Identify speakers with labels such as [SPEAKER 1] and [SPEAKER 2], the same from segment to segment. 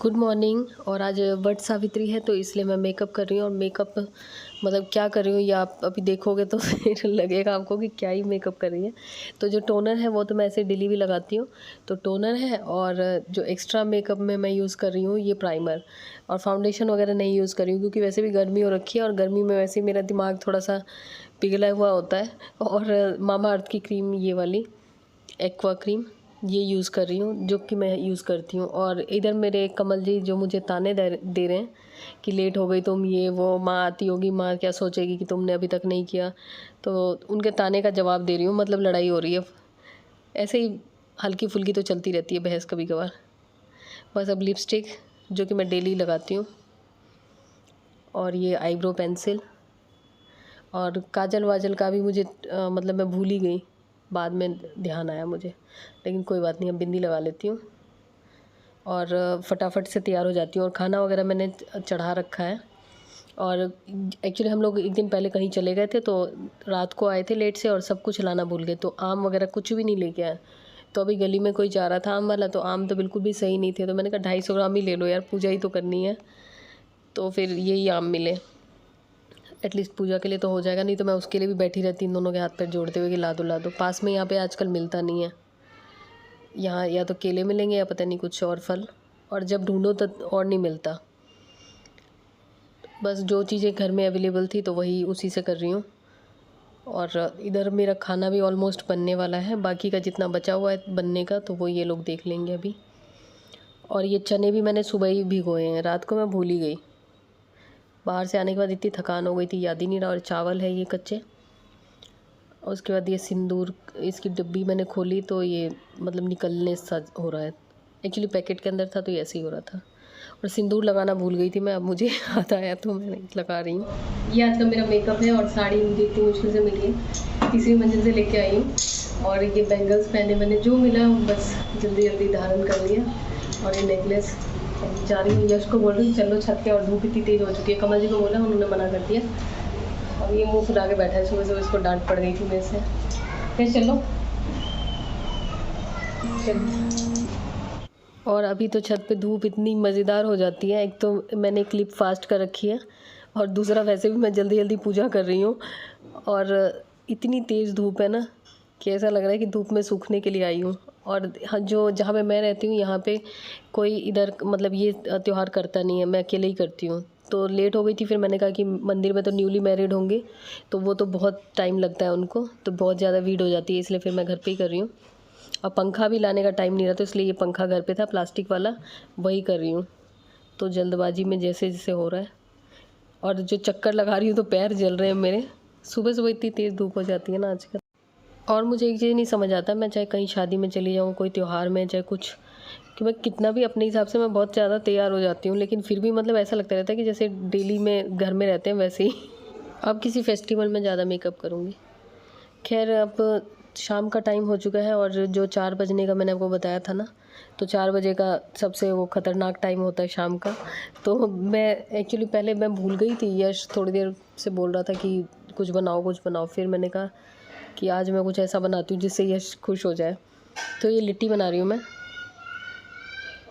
[SPEAKER 1] Good morning. और आज वट सावित्री है तो इसलिए मैं मेकअप कर रही हूँ। और मेकअप मतलब क्या कर रही हूँ ये आप अभी देखोगे तो फिर लगेगा आपको कि क्या ही मेकअप कर रही है। तो जो टोनर है वो तो मैं ऐसे डेली भी लगाती हूँ, तो टोनर है। और जो एक्स्ट्रा मेकअप में मैं यूज़ कर रही हूँ ये प्राइमर, और फाउंडेशन वगैरह नहीं यूज़ कर रही हूँ क्योंकि वैसे भी गर्मी हो रखी है और गर्मी में वैसे ही मेरा दिमाग थोड़ा सा पिघला हुआ होता है। और मामा अर्थ की क्रीम ये वाली एक्वा क्रीम ये यूज़ कर रही हूँ, जो कि मैं यूज़ करती हूँ। और इधर मेरे कमल जी जो मुझे ताने दे रहे हैं कि लेट हो गई तुम, ये वो, माँ आती होगी, माँ क्या सोचेगी कि तुमने अभी तक नहीं किया। तो उनके ताने का जवाब दे रही हूँ, मतलब लड़ाई हो रही है। ऐसे ही हल्की फुल्की तो चलती रहती है बहस कभी कभार। बस अब लिपस्टिक जो कि मैं डेली लगाती हूँ, और ये आईब्रो पेंसिल, और काजल वाजल का भी मुझे मतलब मैं भूल ही गई, बाद में ध्यान आया मुझे, लेकिन कोई बात नहीं, अब बिंदी लगा लेती हूँ और फटाफट से तैयार हो जाती हूँ। और खाना वगैरह मैंने चढ़ा रखा है। और एक्चुअली हम लोग एक दिन पहले कहीं चले गए थे, तो रात को आए थे लेट से और सब कुछ लाना भूल गए, तो आम वगैरह कुछ भी नहीं लेके आए। तो अभी गली में कोई जा रहा था आम वाला, तो आम तो बिल्कुल भी सही नहीं थे, तो मैंने कहा 250 ग्राम ही ले लो यार, पूजा ही तो करनी है। तो फिर यही आम मिले, एटलीस्ट पूजा के लिए तो हो जाएगा, नहीं तो मैं उसके लिए भी बैठी रहती इन दोनों के हाथ पैर जोड़ते हुए कि ला दो। पास में यहाँ पे आजकल मिलता नहीं है, यहाँ या तो केले मिलेंगे या पता नहीं कुछ और फल, और जब ढूंढो तो और नहीं मिलता। बस जो चीज़ें घर में अवेलेबल थी तो वही उसी से कर रही हूँ। और इधर मेरा खाना भी ऑलमोस्ट बनने वाला है, बाकी का जितना बचा हुआ है बनने का तो वो ये लोग देख लेंगे अभी। और ये चने भी मैंने सुबह ही भिगोए हैं, रात को मैं भूल ही गई। बाहर से आने के बाद इतनी थकान हो गई थी, याद ही नहीं रहा। और चावल है ये कच्चे। और उसके बाद ये सिंदूर, इसकी डिब्बी मैंने खोली तो ये मतलब निकलने सा हो रहा है। एक्चुअली पैकेट के अंदर था तो ये ऐसे ही हो रहा था। और सिंदूर लगाना भूल गई थी मैं, अब मुझे याद आया तो मैं लगा रही हूँ। ये आज का मेरा मेकअप है। और साड़ी मुझे इतनी मुश्किल से मिली है, तीसरी मंजिल से लेके आई हूँ। और ये बैंगल्स पहने, मैंने जो मिला बस जल्दी जल्दी धारण कर लिया। और ये नेकलेस जा रही हूँ, यश को बोल रही हूँ चलो छत पे, और धूप इतनी तेज़ हो चुकी है। कमल जी को बोला, उन्होंने मना कर दिया। और ये मुंह फुला के बैठा है, सुबह सुबह इसको डांट पड़ गई थी मेरे से। फिर चलो। और अभी तो छत पे धूप इतनी मज़ेदार हो जाती है, एक तो मैंने क्लिप फास्ट कर रखी है, और दूसरा वैसे भी मैं जल्दी जल्दी पूजा कर रही हूँ। और इतनी तेज़ धूप है ना कि ऐसा लग रहा है कि धूप में सूखने के लिए आई हूँ। और हाँ, जो जहाँ पे मैं रहती हूँ यहाँ पे कोई इधर मतलब ये त्यौहार करता नहीं है, मैं अकेले ही करती हूँ। तो लेट हो गई थी, फिर मैंने कहा कि मंदिर में तो न्यूली मैरिड होंगे तो वो तो बहुत टाइम लगता है उनको, तो बहुत ज़्यादा भीड़ हो जाती है, इसलिए फिर मैं घर पे ही कर रही हूँ। और पंखा भी लाने का टाइम नहीं रहा, तो इसलिए ये पंखा घर पे था प्लास्टिक वाला, वही कर रही हूँ। तो जल्दबाजी में जैसे जैसे हो रहा है। और जो चक्कर लगा रही हूँ तो पैर जल रहे हैं मेरे, सुबह सुबह इतनी तेज़ धूप हो जाती है ना आजकल। और मुझे एक चीज़ नहीं समझ आता, मैं चाहे कहीं शादी में चली जाऊँ, कोई त्यौहार में, चाहे कुछ, कि मैं कितना भी अपने हिसाब से मैं बहुत ज़्यादा तैयार हो जाती हूँ, लेकिन फिर भी मतलब ऐसा लगता रहता है कि जैसे डेली में घर में रहते हैं वैसे ही। अब किसी फेस्टिवल में ज़्यादा मेकअप करूँगी। खैर अब शाम का टाइम हो चुका है, और जो 4 बजने का मैंने आपको बताया था ना, तो 4 बजे का सबसे वो ख़तरनाक टाइम होता है शाम का। तो मैं एक्चुअली पहले मैं भूल गई थी, यश थोड़ी देर से बोल रहा था कि कुछ बनाओ कुछ बनाओ, फिर मैंने कहा कि आज मैं कुछ ऐसा बनाती हूँ जिससे यश खुश हो जाए। तो ये लिट्टी बना रही हूँ मैं,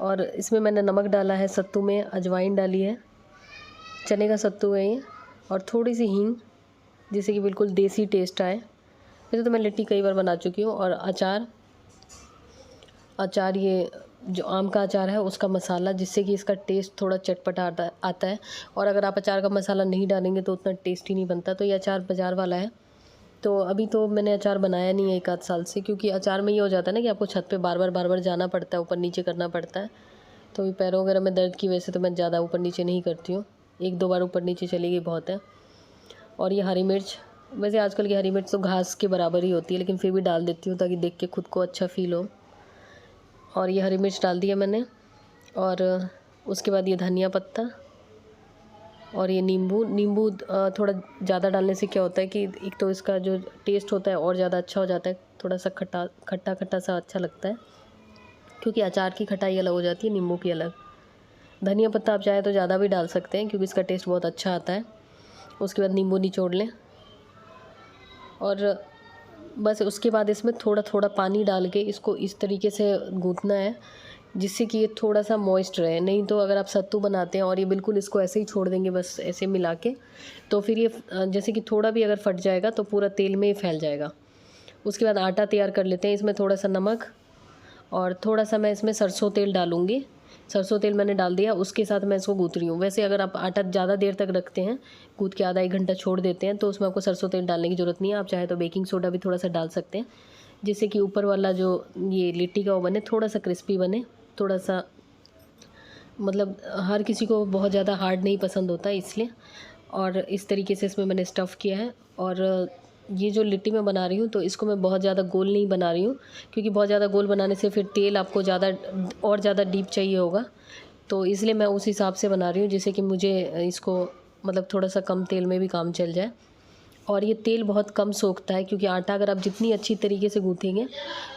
[SPEAKER 1] और इसमें मैंने नमक डाला है, सत्तू में अजवाइन डाली है, चने का सत्तू है ये, और थोड़ी सी हींग, जिससे कि बिल्कुल देसी टेस्ट आए। वैसे तो मैं लिट्टी कई बार बना चुकी हूँ। और अचार ये जो आम का अचार है उसका मसाला, जिससे कि इसका टेस्ट थोड़ा चटपटा आता है। और अगर आप अचार का मसाला नहीं डालेंगे तो उतना टेस्टी नहीं बनता। तो ये अचार बाज़ार वाला है, तो अभी तो मैंने अचार बनाया नहीं है 1 आध साल से, क्योंकि अचार में ये हो जाता है ना कि आपको छत पे बार बार जाना पड़ता है, ऊपर नीचे करना पड़ता है। तो ये पैरों वगैरह में दर्द की वजह से तो मैं ज़्यादा ऊपर नीचे नहीं करती हूँ, 1-2 बार ऊपर नीचे चली गई बहुत है। और ये हरी मिर्च, वैसे आजकल की हरी मिर्च तो घास के बराबर ही होती है, लेकिन फिर भी डाल देती हूँ ताकि देख के खुद को अच्छा फ़ील हो। और ये हरी मिर्च डाल दिया मैंने। और उसके बाद ये धनिया पत्ता, और ये नींबू थोड़ा ज़्यादा डालने से क्या होता है कि एक तो इसका जो टेस्ट होता है और ज़्यादा अच्छा हो जाता है, थोड़ा सा खट्टा सा अच्छा लगता है, क्योंकि अचार की खटाई अलग हो जाती है, नींबू की अलग। धनिया पत्ता आप चाहे तो ज़्यादा भी डाल सकते हैं क्योंकि इसका टेस्ट बहुत अच्छा आता है। उसके बाद नींबू निचोड़ लें, और बस उसके बाद इसमें थोड़ा थोड़ा पानी डाल के इसको इस तरीके से गूँथना है जिससे कि ये थोड़ा सा मॉइस्ट रहे। नहीं तो अगर आप सत्तू बनाते हैं और ये बिल्कुल इसको ऐसे ही छोड़ देंगे बस ऐसे मिला के, तो फिर ये जैसे कि थोड़ा भी अगर फट जाएगा तो पूरा तेल में ही फैल जाएगा। उसके बाद आटा तैयार कर लेते हैं। इसमें थोड़ा सा नमक और थोड़ा सा मैं इसमें सरसों तेल डालूँगी। सरसों तेल मैंने डाल दिया, उसके साथ मैं इसको गूँथ रही हूँ। वैसे अगर आप आटा ज़्यादा देर तक रखते हैं, गूँथ के आधा 1 घंटा छोड़ देते हैं, तो उसमें आपको सरसों तेल डालने की ज़रूरत नहीं है। आप चाहे तो बेकिंग सोडा भी थोड़ा सा डाल सकते हैं, जिससे कि ऊपर वाला जो ये लिट्टी का वो बने थोड़ा सा क्रिस्पी बने। थोड़ा सा मतलब हर किसी को बहुत ज़्यादा हार्ड नहीं पसंद होता इसलिए। और इस तरीके से इसमें मैंने स्टफ़ किया है। और ये जो लिट्टी मैं बना रही हूँ तो इसको मैं बहुत ज़्यादा गोल नहीं बना रही हूँ, क्योंकि बहुत ज़्यादा गोल बनाने से फिर तेल आपको ज़्यादा डीप चाहिए होगा। तो इसलिए मैं उस हिसाब से बना रही हूँ, जिससे कि मुझे इसको मतलब थोड़ा सा कम तेल में भी काम चल जाए। और ये तेल बहुत कम सोखता है, क्योंकि आटा अगर आप जितनी अच्छी तरीके से गूँथेंगे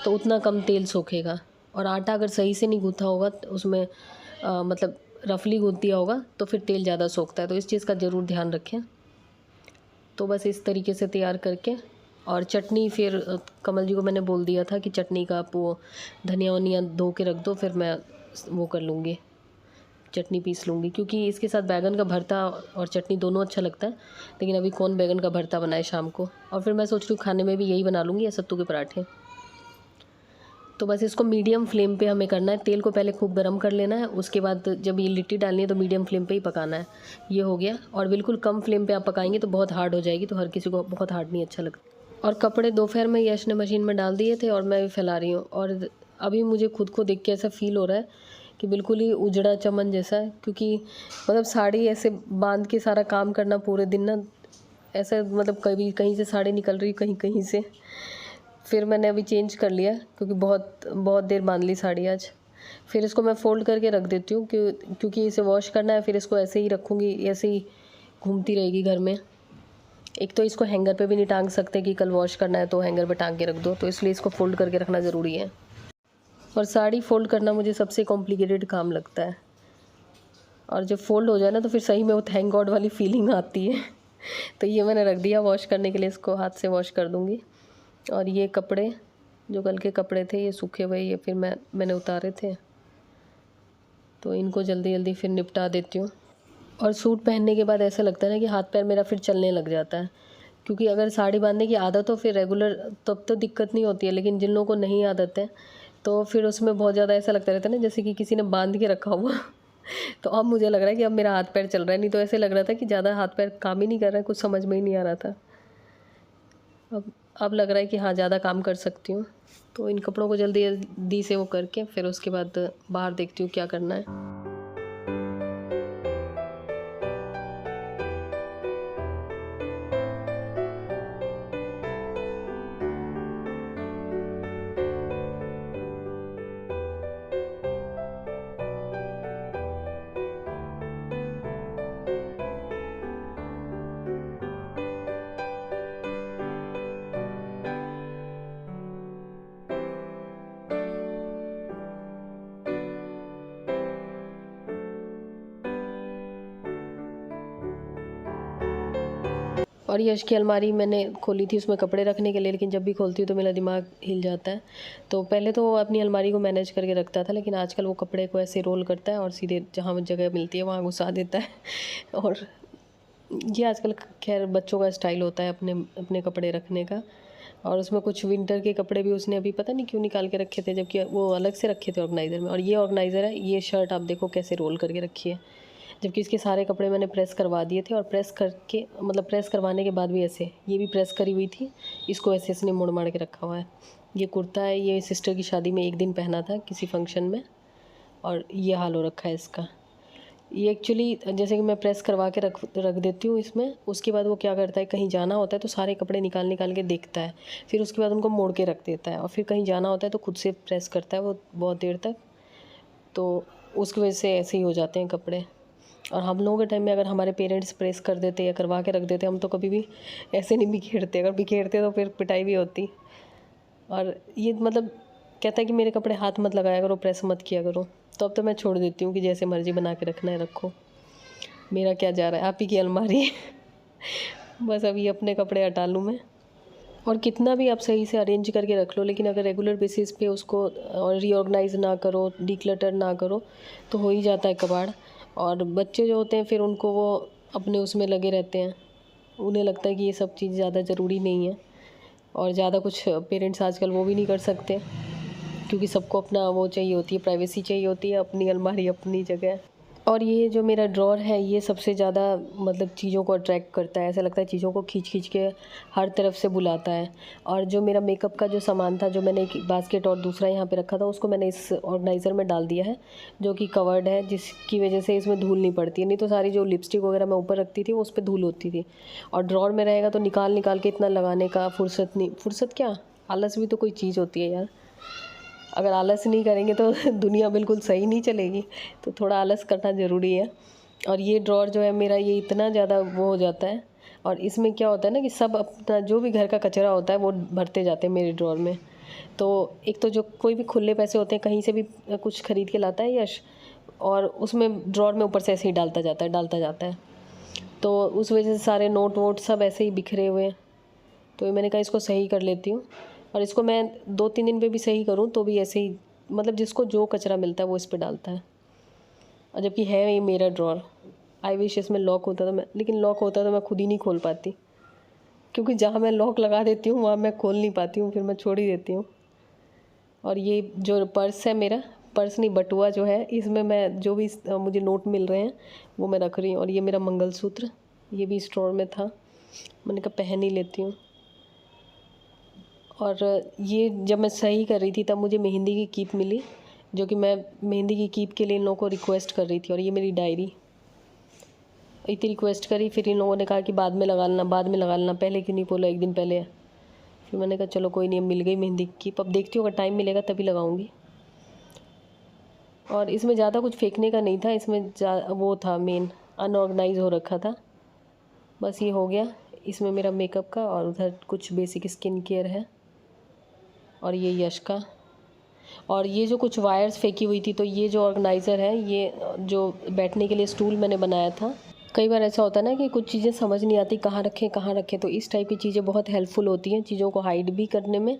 [SPEAKER 1] तो उतना कम तेल सोखेगा। और आटा अगर सही से नहीं गूँथा होगा तो उसमें मतलब रफली गूँथ दिया होगा तो फिर तेल ज़्यादा सोखता है। तो इस चीज़ का ज़रूर ध्यान रखें। तो बस इस तरीके से तैयार करके, और चटनी फिर कमल जी को मैंने बोल दिया था कि चटनी का आप वो धनिया वनिया धो के रख दो, फिर मैं वो कर लूँगी, चटनी पीस लूँगी। क्योंकि इसके साथ बैंगन का भरता और चटनी दोनों अच्छा लगता है, लेकिन अभी कौन बैंगन का भरता बनाए शाम को। और फिर मैं सोच रही हूँ खाने में भी यही बना लूँगी या सत्तू के पराठे। तो बस इसको मीडियम फ्लेम पे हमें करना है। तेल को पहले खूब गर्म कर लेना है, उसके बाद जब ये लिट्टी डालनी है तो मीडियम फ्लेम पे ही पकाना है। ये हो गया। और बिल्कुल कम फ्लेम पे आप पकाएंगे तो बहुत हार्ड हो जाएगी, तो हर किसी को बहुत हार्ड नहीं अच्छा लगता। और कपड़े दोपहर में यश ने मशीन में डाल दिए थे और मैं भी फैला रही हूँ। और अभी मुझे खुद को देख के ऐसा फ़ील हो रहा है कि बिल्कुल ही उजड़ा चमन जैसा है, क्योंकि मतलब साड़ी ऐसे बांध के सारा काम करना पूरे दिन ना, ऐसा मतलब कभी कहीं से साड़ी निकल रही कहीं कहीं से। फिर मैंने अभी चेंज कर लिया, क्योंकि बहुत बहुत देर बांध ली साड़ी आज। फिर इसको मैं फ़ोल्ड करके रख देती हूँ, क्योंकि इसे वॉश करना है। फिर इसको ऐसे ही रखूँगी, ऐसे ही घूमती रहेगी घर में। एक तो इसको हैंगर पे भी नहीं टांग सकते कि कल वॉश करना है तो हैंगर पे टांग के रख दो, तो इसलिए इसको फ़ोल्ड करके रखना ज़रूरी है। और साड़ी फ़ोल्ड करना मुझे सबसे कॉम्प्लिकेटेड काम लगता है। और जब फ़ोल्ड हो जाए ना तो फिर सही में वो थैंक गॉड वाली फ़ीलिंग आती है। तो ये मैंने रख दिया वॉश करने के लिए, इसको हाथ से वॉश कर दूँगी। और ये कपड़े जो कल के कपड़े थे ये सूखे हुए, ये फिर मैंने उतारे थे, तो इनको जल्दी जल्दी फिर निपटा देती हूँ। और सूट पहनने के बाद ऐसा लगता है ना कि हाथ पैर मेरा फिर चलने लग जाता है, क्योंकि अगर साड़ी बांधने की आदत हो फिर रेगुलर तब तो दिक्कत नहीं होती है, लेकिन जिन लोगों को नहीं आदत है तो फिर उसमें बहुत ज़्यादा ऐसा लगता रहता है ना जैसे कि किसी ने बांध के रखा हुआ। तो अब मुझे लग रहा है कि अब मेरा हाथ पैर चल रहा है, नहीं तो ऐसे लग रहा था कि ज़्यादा हाथ पैर काम ही नहीं कर रहा है, कुछ समझ में ही नहीं आ रहा था। अब लग रहा है कि हाँ ज़्यादा काम कर सकती हूँ। तो इन कपड़ों को जल्दी जल्दी से वो करके फिर उसके बाद बाहर देखती हूँ क्या करना है। और यश की अलमारी मैंने खोली थी उसमें कपड़े रखने के लिए, लेकिन जब भी खोलती हूँ तो मेरा दिमाग हिल जाता है। तो पहले तो वो अपनी अलमारी को मैनेज करके रखता था, लेकिन आजकल वो कपड़े को ऐसे रोल करता है और सीधे जहाँ जगह मिलती है वहाँ घुसा देता है। और ये आजकल खैर बच्चों का स्टाइल होता है अपने अपने कपड़े रखने का। और उसमें कुछ विंटर के कपड़े भी उसने अभी पता नहीं क्यों निकाल के रखे थे, जबकि वो अलग से रखे थे ऑर्गेनाइज़र में। और ये ऑर्गेनाइज़र है, ये शर्ट आप देखो कैसे रोल करके रखी है, जबकि इसके सारे कपड़े मैंने प्रेस करवा दिए थे। और प्रेस करके मतलब प्रेस करवाने के बाद भी ऐसे ये भी प्रेस करी हुई थी, इसको ऐसे इसने मोड़ माड़ के रखा हुआ है। ये कुर्ता है, ये सिस्टर की शादी में एक दिन पहना था किसी फंक्शन में, और ये हाल हो रखा है इसका। ये एक्चुअली जैसे कि मैं प्रेस करवा के रख देती हूँ इसमें, उसके बाद वो क्या करता है कहीं जाना होता है तो सारे कपड़े निकाल निकाल के देखता है, फिर उसके बाद उनको मोड़ के रख देता है, और फिर कहीं जाना होता है तो खुद से प्रेस करता है वो बहुत देर तक। तो उसकी वजह से ऐसे ही हो जाते हैं कपड़े। और हम लोगों के टाइम में अगर हमारे पेरेंट्स प्रेस कर देते या करवा के रख देते, हम तो कभी भी ऐसे नहीं बिखेरते, अगर बिखेरते तो फिर पिटाई भी होती। और ये मतलब कहता है कि मेरे कपड़े हाथ मत लगाया करो, प्रेस मत किया करो। तो अब तो मैं छोड़ देती हूँ कि जैसे मर्ज़ी बना के रखना है रखो, मेरा क्या जा रहा है, आप ही की अलमारी है। बस अभी अपने कपड़े हटा लूँ मैं, और कितना भी आप सही से अरेंज करके रख लो, लेकिन अगर रेगुलर बेसिस पे उसको रीऑर्गेनाइज ना करो, डिक्लटर ना करो, तो हो ही जाता है कबाड़। और बच्चे जो होते हैं फिर उनको वो अपने उसमें लगे रहते हैं, उन्हें लगता है कि ये सब चीज़ ज़्यादा ज़रूरी नहीं है। और ज़्यादा कुछ पेरेंट्स आजकल वो भी नहीं कर सकते, क्योंकि सबको अपना वो चाहिए होती है, प्राइवेसी चाहिए होती है, अपनी अलमारी अपनी जगह। और ये जो मेरा ड्रॉर है ये सबसे ज़्यादा मतलब चीज़ों को अट्रैक्ट करता है, ऐसा लगता है चीज़ों को खींच खींच के हर तरफ से बुलाता है। और जो मेरा मेकअप का जो सामान था, जो मैंने एक बास्केट और दूसरा यहाँ पे रखा था, उसको मैंने इस ऑर्गेनाइज़र में डाल दिया है, जो कि कवर्ड है, जिसकी वजह से इसमें धूल नहीं पड़ती है। नहीं तो सारी जो लिपस्टिक वगैरह मैं ऊपर रखती थी वो उस पर धूल होती थी। और ड्रॉर में रहेगा तो निकाल निकाल के इतना लगाने का फुर्सत नहीं, फुर्सत क्या, आलस भी तो कोई चीज़ होती है यार। अगर आलस नहीं करेंगे तो दुनिया बिल्कुल सही नहीं चलेगी, तो थोड़ा आलस करना ज़रूरी है। और ये ड्रॉर जो है मेरा, ये इतना ज़्यादा वो हो जाता है। और इसमें क्या होता है ना कि सब अपना जो भी घर का कचरा होता है वो भरते जाते हैं मेरे ड्रॉर में। तो एक तो जो कोई भी खुले पैसे होते हैं, कहीं से भी कुछ ख़रीद के लाता है यश, और उसमें ड्रॉर में ऊपर से ऐसे ही डालता जाता है। तो उस वजह से सारे नोट वोट सब ऐसे ही बिखरे हुए हैं। तो मैंने कहा इसको सही कर लेती हूँ। और इसको मैं 2-3 दिन पे भी सही करूँ तो भी ऐसे ही, मतलब जिसको जो कचरा मिलता है वो इस पे डालता है। और जबकि है ये मेरा ड्रॉर, आई विश इसमें लॉक होता तो लेकिन लॉक होता तो मैं खुद ही नहीं खोल पाती, क्योंकि जहाँ मैं लॉक लगा देती हूँ वहाँ मैं खोल नहीं पाती हूँ, फिर मैं छोड़ ही देती हूँ। और ये जो पर्स है मेरा, पर्स नहीं बटुआ जो है, इसमें मैं जो भी मुझे नोट मिल रहे हैं वो मैं रख रही हूँ। और ये मेरा मंगलसूत्र, ये भी इस ड्रॉर में था, मैंने कहा पहन ही लेती हूँ। और ये जब मैं सही कर रही थी तब मुझे मेहंदी की कीप मिली, जो कि मैं मेहंदी की कीप के लिए इन लोगों को रिक्वेस्ट कर रही थी। और ये मेरी डायरी, इतनी रिक्वेस्ट करी, फिर इन लोगों ने कहा कि बाद में लगा लेना, पहले क्यों नहीं बोला, एक दिन पहले। फिर मैंने कहा चलो कोई नहीं, मिल गई मेहंदी की कीप, अब देखती हूँ अगर टाइम मिलेगा तभी लगाऊंगी। और इसमें ज़्यादा कुछ फेंकने का नहीं था, इसमें वो था मेन, अनऑर्गेनाइज हो रखा था, बस ये हो गया। इसमें मेरा मेकअप का, और उधर कुछ बेसिक स्किन केयर है, और ये यश का। और ये जो कुछ वायर्स फेंकी हुई थी, तो ये जो ऑर्गेनाइज़र है, ये जो बैठने के लिए स्टूल मैंने बनाया था। कई बार ऐसा होता है ना कि कुछ चीज़ें समझ नहीं आती कहाँ रखें, तो इस टाइप की चीज़ें बहुत हेल्पफुल होती हैं चीज़ों को हाइड भी करने में।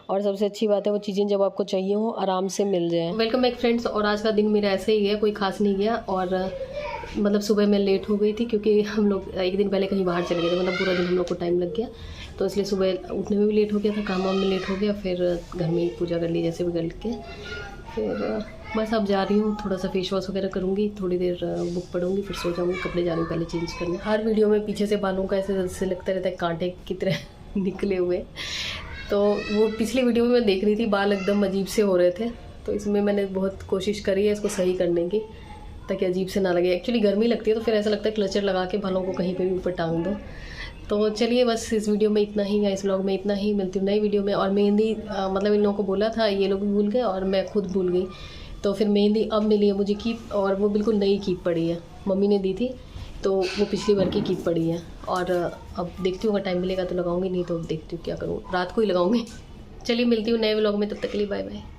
[SPEAKER 1] और सबसे अच्छी बात है वो चीज़ें जब आपको चाहिए हो आराम से मिल जाए। Welcome back friends. और आज का दिन मेरा ऐसे ही है, कोई खास नहीं गया। और मतलब सुबह मैं लेट हो गई थी, क्योंकि हम लोग एक दिन पहले कहीं बाहर चले गए थे, मतलब पूरा दिन हम लोग को टाइम लग गया, तो इसलिए सुबह उठने में भी लेट हो गया था, काम वाम में लेट हो गया। फिर घर में ही पूजा कर ली जैसे भी करके, फिर बस अब जा रही हूँ, थोड़ा सा फेस वॉश वगैरह करूँगी, थोड़ी देर बुक पढ़ूँगी, फिर सो जाऊँगी। कपड़े जा रही हूँ पहले चेंज करने। हर वीडियो में पीछे से बालों का ऐसे लगता रहता है कांटे की तरह निकले हुए। तो वो पिछली वीडियो में मैं देख रही थी, बाल एकदम अजीब से हो रहे थे, तो इसमें मैंने बहुत कोशिश करी है इसको सही करने की, ताकि अजीब से ना लगे। एक्चुअली गर्मी लगती है तो फिर ऐसा लगता है क्लचर लगा के बालों को कहीं पे भी ऊपर टांग दो। तो चलिए बस इस वीडियो में इतना ही, या इस व्लॉग में इतना ही। मिलती हूँ नई वीडियो में। और मेहंदी मतलब इन लोगों को बोला था, ये लोग भी भूल गए और मैं खुद भूल गई, तो फिर मेहंदी अब मिली है मुझे कीप, और वो बिल्कुल नई कीप पड़ी है, मम्मी ने दी थी, तो वो पिछली बार की कीप पड़ी है। और अब देखती हूँ अगर टाइम मिलेगा तो लगाऊंगी, नहीं तो देखती हूँ क्या करूँ, रात को ही लगाऊंगी। चलिए मिलती हूँ नए व्लॉग में, तब तक के लिए बाय बाय।